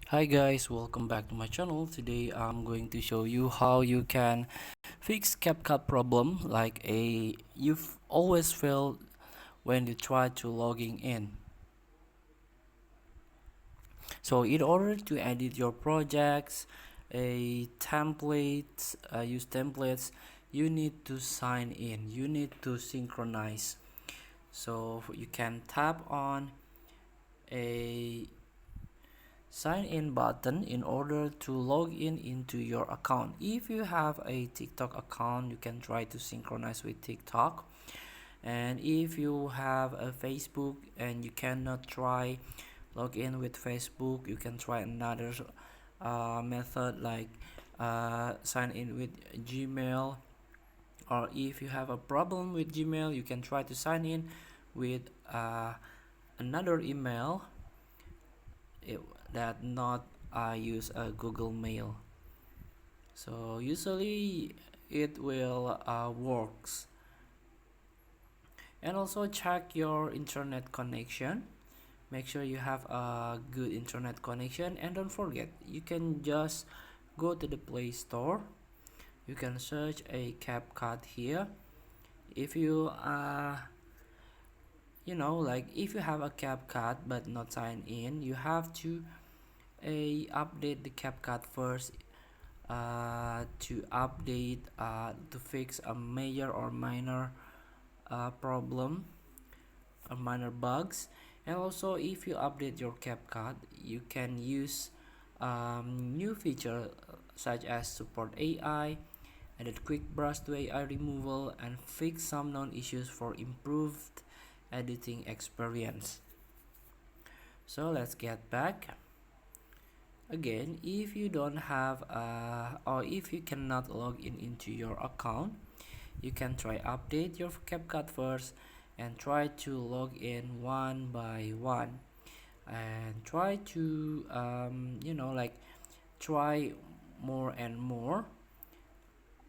Hi guys, welcome back to my channel. Today I'm going to show you how you can fix capcut problem like you've always failed when you try to logging in. So in order to edit your projects, use templates, you need to sign in. You need to synchronize. So you can tap on a sign in button in order to log in into your account. If you have a TikTok account, you can try to synchronize with TikTok, and if you have a Facebook and you cannot try log in with Facebook, you can try another method like sign in with Gmail. Or if you have a problem with Gmail, you can try to sign in with another email it, that not use a Google Mail. So usually it will works. And also check your internet connection. Make sure you have a good internet connection, and don't forget you can just go to the Play Store. You can search a CapCut here. If you like if you have a CapCut but not signed in, you have to update the CapCut first to update to fix a major or minor problem or minor bugs. And also if you update your CapCut, you can use new feature such as support AI, added quick brush to AI removal, and fix some known issues for improved editing experience. So let's get back. Again, if you don't have or if you cannot log in into your account, you can try update your CapCut first and try to log in one by one, and try to try more and more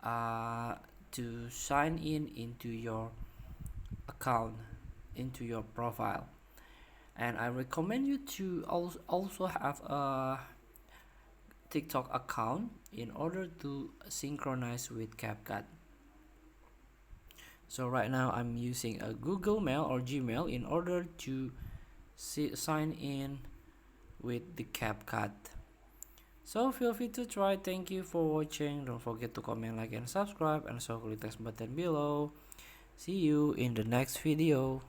uh, to sign in into your account, into your profile. And I recommend you to also have a TikTok account in order to synchronize with CapCut. So right now I'm using a Google Mail or Gmail in order to sign in with the CapCut. So feel free to try. Thank you for watching. Don't forget to comment, like, and subscribe, and also click the button below. See you in the next video.